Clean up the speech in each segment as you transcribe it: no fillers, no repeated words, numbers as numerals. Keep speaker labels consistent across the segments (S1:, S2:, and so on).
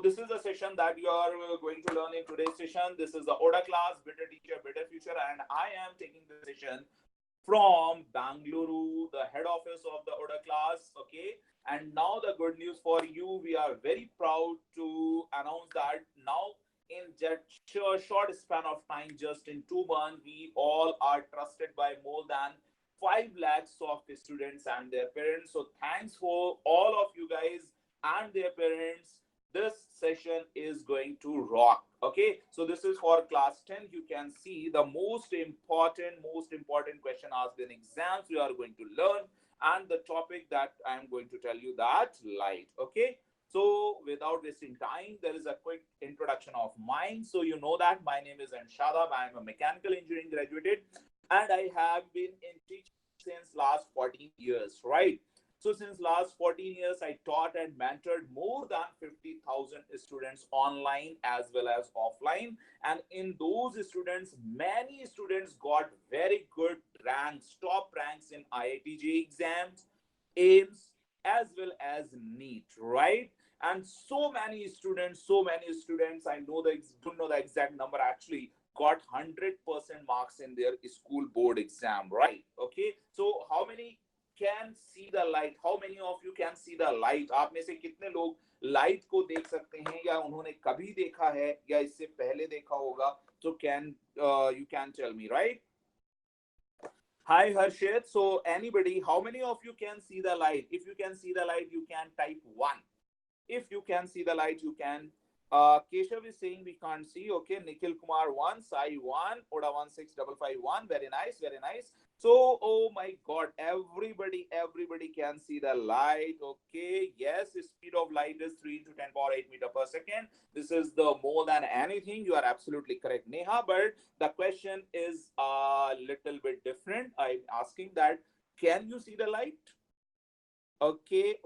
S1: this is the session that you are going to learn in today's session. This is the odaclass, better teacher, better future, and I am taking the session from Bangalore, the head office of the odaclass. Okay, and now the good news for you, we are very proud to announce that now in just short span of time, just in 2 months, we all are trusted by more than 5 lakhs of students and their parents. So thanks for all of you guys and their parents. This session is going to rock. Okay, so this is for class 10. You can see the most important question asked in exams we are going to learn, and the topic that I am going to tell you, that light. Okay, so without wasting time, there is a quick introduction of mine. So you know that my name is SHADAB. I am a mechanical engineering graduated, and I have been in teaching since last 14 years, right? So since last 14 years, I taught and mentored more than 50,000 students online as well as offline. And in those students, many students got very good ranks, top ranks in IIT exams, AIMS, as well as NEET, right? And so many students, I know don't know the exact number actually, got 100% marks in their school board exam, right? Okay, so how many can see the light? How many of you can see the light? आप में से कितने लोग light को देख सकते हैं, या उन्होंने कभी देखा है, या इससे पहले देखा होगा? So you can tell me, right? Hi Harshit. So anybody, how many of you can see the light? If you can see the light, you can type 1. If you can see the light, you can. Keshav is saying we can't see. Okay, Nikhil Kumar 1, Sai 1, Oda 16551. Very nice, very nice. So, oh my God, everybody can see the light. Okay, yes, the speed of light is 3 into 10 power 8 meter per second. This is the more than anything. You are absolutely correct, Neha. But the question is a little bit different. I'm asking that, can you see the light? Okay.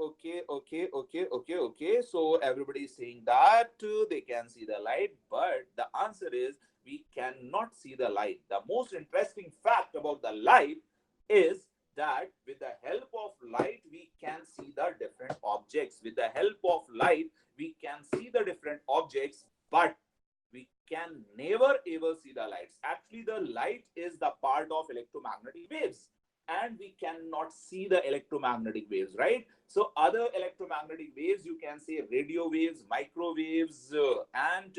S1: So everybody is saying that they can see the light, but the answer is we cannot see the light. The most interesting fact about the light is that with the help of light, we can see the different objects. With the help of light, we can see the different objects, but we can never ever see the lights. Actually, the light is the part of electromagnetic waves, and we cannot see the electromagnetic waves, right? So other electromagnetic waves, you can say radio waves, microwaves, and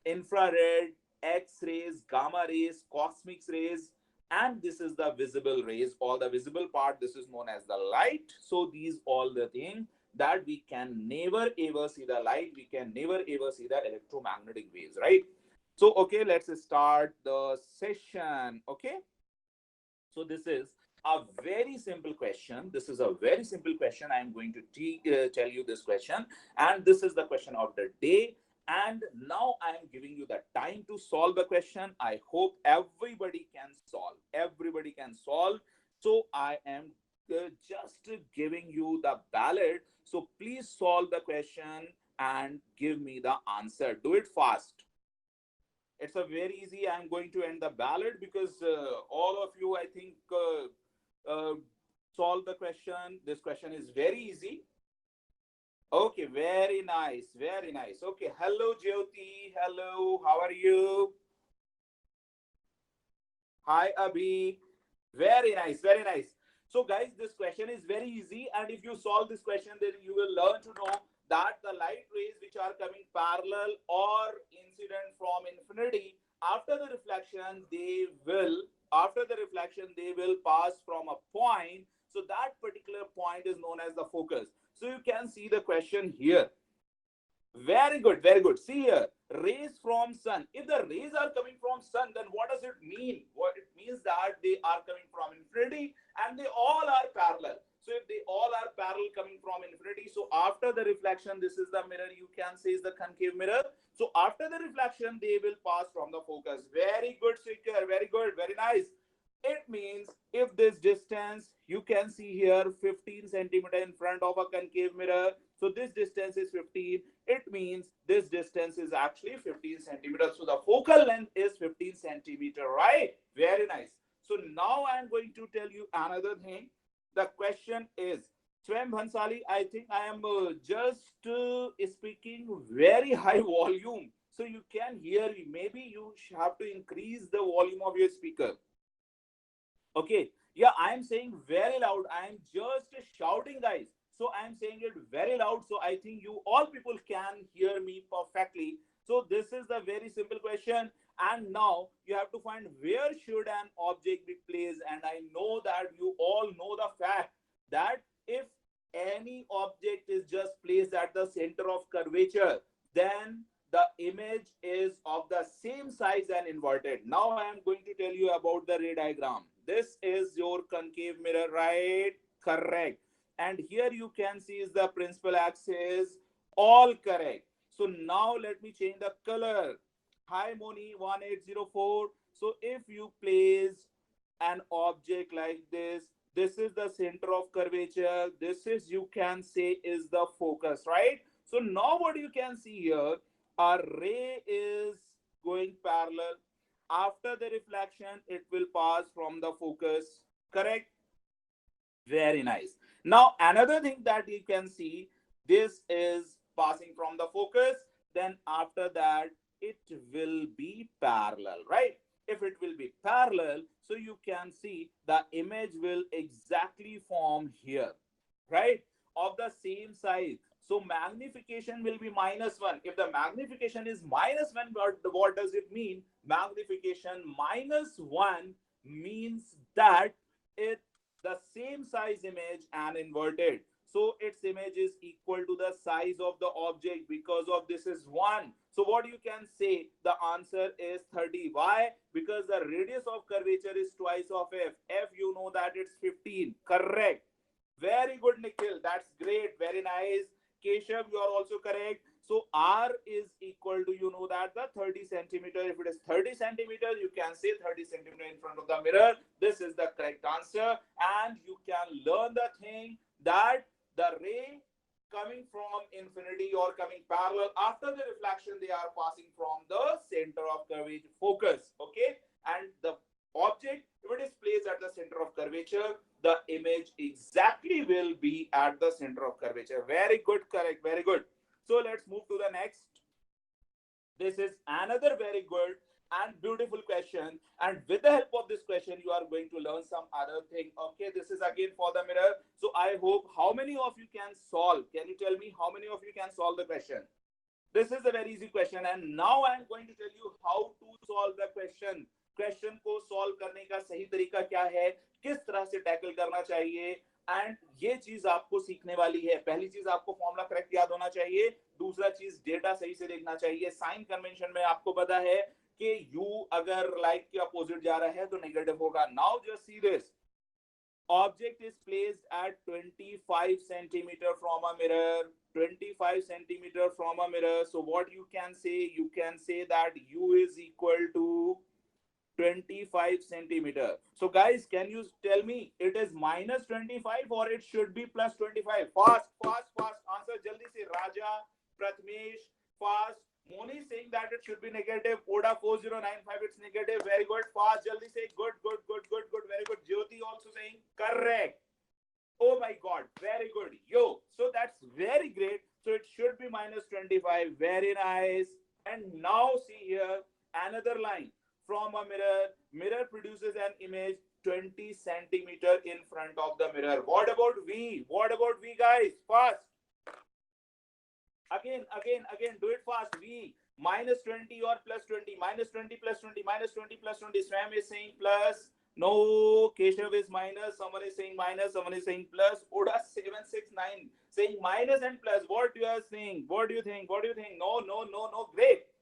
S1: infrared, X-rays, gamma rays, cosmic rays, and this is the visible rays, or the visible part. This is known as the light. So these all the things that we can never ever see the light. We can never ever see the electromagnetic waves, right? So okay, let's start the session. Okay, so this is a very simple question. This is a very simple question. I am going to tell you this question, and this is the question of the day. And now I am giving you the time to solve the question. I hope everybody can solve. Everybody can solve. So I am just giving you the ballot. So please solve the question and give me the answer. Do it fast. It's a very easy. I'm going to end the ballot because all of you, I think, solve the question. This question is very easy. Okay, very nice, very nice. Okay, hello Jyoti. Hello, how are you? Hi Abhi. Very nice, very nice. So guys, this question is very easy, and if you solve this question, then you will learn to know that the light rays which are coming parallel or incident from infinity, after the reflection they will pass from a point. So that particular point is known as the focus. So you can see the question here. Very good, very good. See here, rays from sun. If the rays are coming from sun, then what does it mean? What it means that they are coming from infinity and they all are parallel. So if they all are parallel coming from infinity, so after the reflection, this is the mirror, you can say is the concave mirror. So after the reflection, they will pass from the focus. Very good, Sikar. Very good, very nice. It means if this distance, you can see here 15 centimeter in front of a concave mirror. So this distance is 15. It means this distance is actually 15 centimeters. So the focal length is 15 centimeter, right? Very nice. So now I'm going to tell you another thing. The question is, Swam Bhansali, I think I am just speaking very high volume. So you can hear me. Maybe you have to increase the volume of your speaker. Okay. Yeah, I am saying very loud. I am just shouting, guys. So I am saying it very loud. So I think you all people can hear me perfectly. So this is the very simple question. And now you have to find where should an object be placed. And I know that you all know the fact that if any object is just placed at the center of curvature, then the image is of the same size and inverted. Now I am going to tell you about the ray diagram. This is your concave mirror, right? Correct. And here you can see is the principal axis, all correct. So now let me change the color. Hi Moni 1804. So if you place an object like this is the center of curvature, this is you can say is the focus, right? So now what you can see here, a ray is going parallel. After the reflection, it will pass from the focus. Correct? Very nice. Now, another thing that you can see, this is passing from the focus. Then after that, it will be parallel, right? If it will be parallel, so you can see the image will exactly form here, right? Of the same size. So magnification will be -1. If the magnification is -1, what does it mean? Magnification -1 means that it the same size image and inverted. So its image is equal to the size of the object because of this is 1. So what you can say, the answer is 30. Why? Because the radius of curvature is twice of f. F, you know that it's 15. Correct. Very good, Nikhil. That's great. Very nice. Keshav, you are also correct. So R is equal to, you know that the 30 centimeter. If it is 30 centimeters, you can say 30 centimeter in front of the mirror. This is the correct answer. And you can learn the thing that the ray coming from infinity or coming parallel after the reflection, they are passing from the center of curvature focus. Okay. And the object, if it is placed at the center of curvature, the image exactly will be at the center of curvature. Very good, correct, very good. So let's move to the next. This is another very good and beautiful question. And with the help of this question, you are going to learn some other thing. Okay, this is again for the mirror. So I hope how many of you can solve? Can you tell me how many of you can solve the question? This is a very easy question. And now I am going to tell you how to solve the question. Question को solve करने का सही तरीका क्या है, किस तरह से टैकल करना चाहिए, एंड ये चीज आपको सीखने वाली है. पहली चीज आपको फॉर्मूला करेक्ट याद होना चाहिए, दूसरा चीज डेटा सही से देखना चाहिए. साइन कन्वेंशन में आपको पता है कि यू अगर लाइक के अपोजिट जा रहा है तो नेगेटिव होगा. Now just see this, object is placed at 25 centimeter from a mirror, 25 centimeter from a mirror. So what you can say that u is equal to 25 centimeter. So guys, can you tell me it is -25 or it should be +25? Fast, fast, fast. Answer jaldi se. Raja, Pratmesh, fast. Moni saying that it should be negative. Oda 4095, it's negative. Very good. Fast, jaldi say. Good, good, good, good, good. Very good. Jyoti also saying correct. Oh my God, very good. Yo, so that's very great. So it should be -25. Very nice. And now see here another line. From a mirror, mirror produces an image 20 centimeter in front of the mirror. What about V? What about V, guys? Fast. Again, do it fast. V, -20 or +20, -20 +20, -20 +20. Swam is saying plus. No, Keshav is minus. Someone is saying minus. Someone is saying plus. Oda 769 saying minus and plus. What you are saying? What do you think? What do you think? No, no, no, no. Great.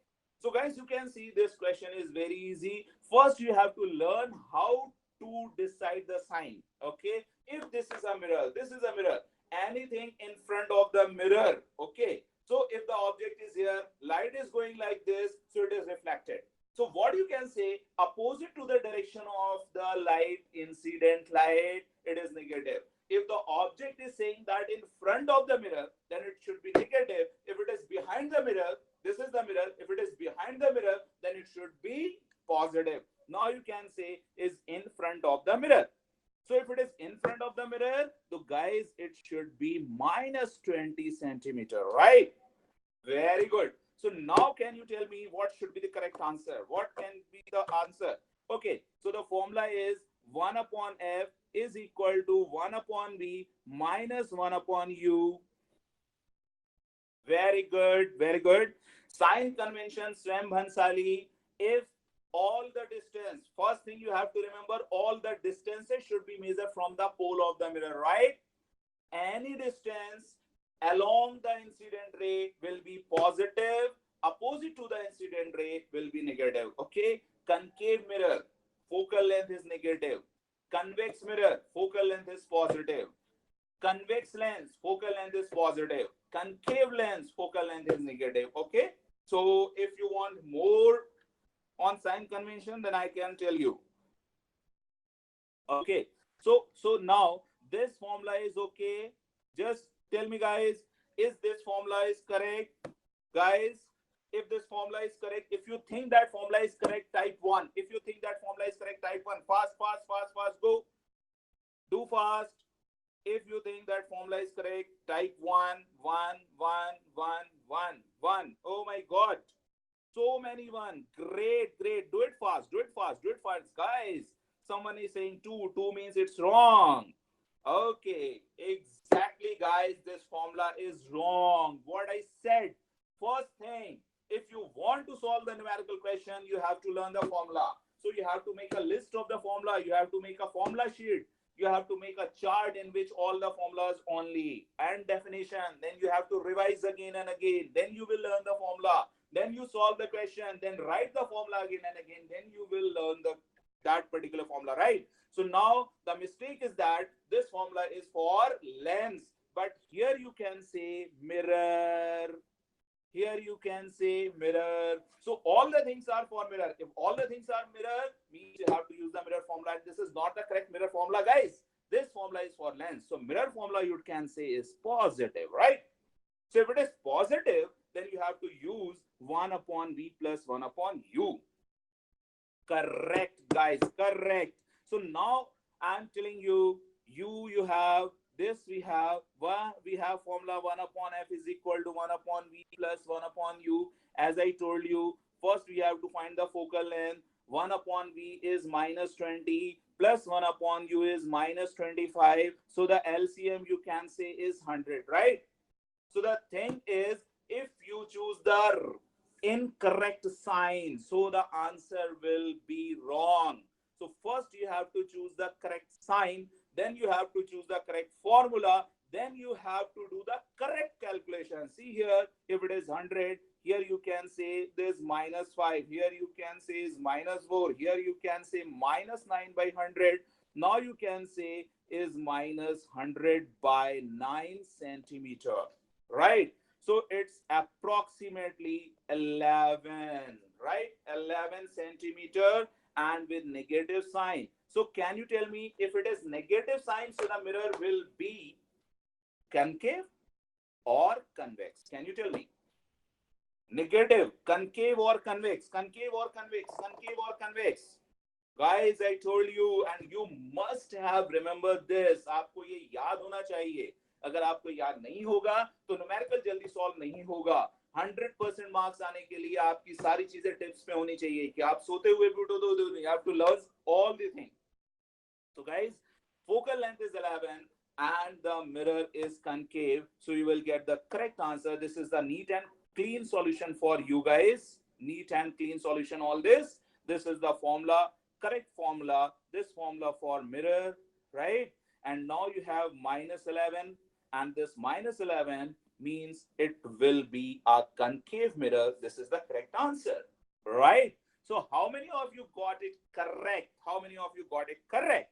S1: So guys, you can see this question is very easy. First, you have to learn how to decide the sign. Okay. If this is a mirror, this is a mirror. Anything in front of the mirror. Okay. So if the object is here, light is going like this, so it is reflected. So what you can say, opposite to the direction of the light, incident light, it is negative. If the object is saying that in front of the mirror, then it should be negative. If it is behind the mirror, this is the mirror. If it is behind the mirror, then it should be positive. Now you can say is in front of the mirror. So if it is in front of the mirror, the guys, it should be minus 20 centimeter, right? Very good. So now can you tell me what should be the correct answer? What can be the answer? Okay, so the formula is 1 upon f is equal to 1 upon v minus 1 upon u. Very good, very good. Sign convention, Swam Bhansali. If all the distance, first thing you have to remember, all the distances should be measured from the pole of the mirror, right? Any distance along the incident ray will be positive, opposite to the incident ray will be negative. Okay, concave mirror, focal length is negative. Convex mirror, focal length is positive. Convex lens, focal length is positive. Concave lens, focal length is negative. Okay, so if you want more on sign convention, then I can tell you. Okay, so now this formula is okay. Just tell me, guys, is this formula is correct? Guys, if this formula is correct, if you think that formula is correct, type 1. If you think that formula is correct, type 1. Fast, fast, fast, fast, go. Do fast. If you think that formula is correct, type 1, 1, 1, 1, 1, 1. Oh my God. So many 1. Great, great. Do it fast. Do it fast. Do it fast. Guys, someone is saying 2. 2 means it's wrong. Okay, exactly, guys. This formula is wrong. What I said. First thing, if you want to solve the numerical question, you have to learn the formula. So you have to make a list of the formula. You have to make a formula sheet. You have to make a chart in which all the formulas only and definition. Then you have to revise again and again. Then you will learn the formula. Then you solve the question. Then write the formula again and again. Then you will learn that particular formula, right? So now the mistake is that this formula is for lens, but here you can say mirror. Here you can say mirror. So all the things are for mirror. If all the things are mirror, means you have to use the mirror formula. This is not the correct mirror formula, guys. This formula is for lens. So mirror formula you can say is positive, right? So if it is positive, then you have to use 1 upon v plus 1 upon u. Correct, guys. Correct. So now I'm telling you, you have this, we have formula 1 upon f is equal to 1 upon v plus 1 upon u. As I told you, first we have to find the focal length. 1 upon v is minus 20 plus 1 upon u is minus 25. So the LCM you can say is 100, right? So the thing is, if you choose the incorrect sign, so the answer will be wrong. So first you have to choose the correct sign, then you have to choose the correct formula, then you have to do the correct calculation. See here, if it is 100, here you can say this minus 5, here you can say is minus 4, here you can say minus 9 by 100. Now you can say is minus 100 by 9 centimeter, right? So it's approximately 11, right? 11 centimeter and with negative sign. So can you tell me if it is negative sign, so the mirror will be concave or convex? Can you tell me? Negative, concave or convex? Concave or convex? Concave or convex? Guys, I told you, and you must have remembered this. आपको ये याद होना चाहिए. अगर आपको याद नहीं होगा तो न्यूमेरिकल जल्दी सॉल्व नहीं होगा. 100% मार्क्स आने के लिए आपकी सारी चीजें टिप्स पे होनी चाहिए कि आप सोते हुए भी उठो तो you have to learn all the things. So guys, focal length is 11 and the mirror is concave, so you will get the correct answer. This is the neat and clean solution for you guys. Neat and clean solution, all this. This is the formula, correct formula, this formula for mirror, right? And now you have minus 11, and this minus 11 means it will be a concave mirror. This is the correct answer, right? So how many of you got it correct? How many of you got it correct?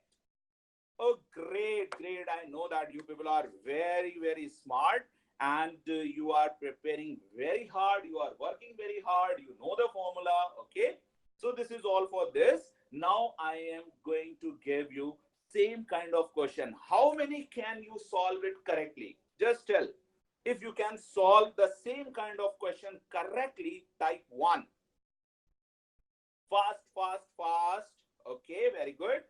S1: Oh, great, great. I know that you people are very, very smart and you are preparing very hard. You are working very hard. You know the formula, okay? So this is all for this. Now I am going to give you same kind of question. How many can you solve it correctly? Just tell. If you can solve the same kind of question correctly, type 1. Fast, fast, fast. Okay, very good.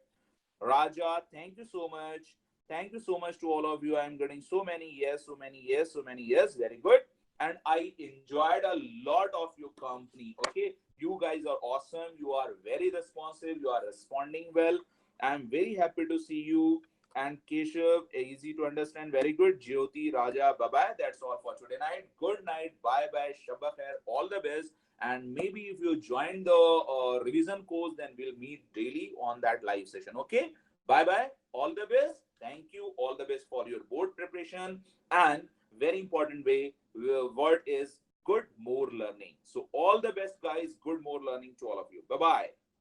S1: Raja, thank you so much. Thank you so much to all of you. I'm getting so many yes, so many yes, so many yes. Very good. And I enjoyed a lot of your company. Okay. You guys are awesome. You are very responsive. You are responding well. I'm very happy to see you. And Keshav, easy to understand. Very good. Jyoti, Raja, bye bye. That's all for today night. Good night. Bye bye. Shabba khair. All the best. And maybe if you join the revision course, then we'll meet daily on that live session. Okay. Bye bye. All the best. Thank you. All the best for your board preparation. And very important way, word is good more learning. So all the best, guys. Good more learning to all of you. Bye bye.